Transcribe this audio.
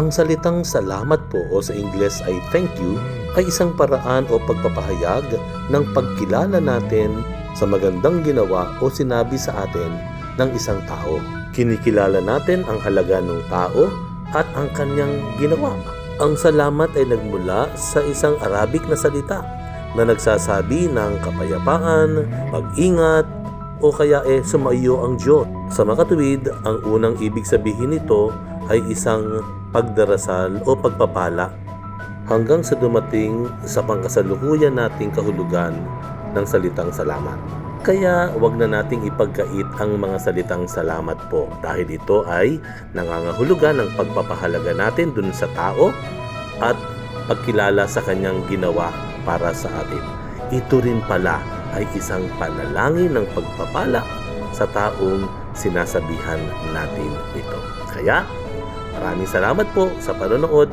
Ang salitang salamat po o sa Ingles ay thank you ay isang paraan o pagpapahayag ng pagkilala natin sa magandang ginawa o sinabi sa atin ng isang tao. Kinikilala natin ang halaga ng tao at ang kanyang ginawa. Ang salamat ay nagmula sa isang Arabic na salita na nagsasabi ng kapayapaan, pag-ingat, o kaya sumaiyo ang Diyos. Sa makatuwid, ang unang ibig sabihin nito ay isang pagdarasal o pagpapala hanggang sa dumating sa pangkasalukuyan nating kahulugan ng salitang salamat. Kaya wag na nating ipagkait ang mga salitang salamat po dahil ito ay nangangahulugan ng pagpapahalaga natin dun sa tao at pagkilala sa kanyang ginawa para sa atin. Ito rin pala ay isang panalangin ng pagpapala sa taong sinasabihan natin ito. Kaya maraming salamat po sa panonood.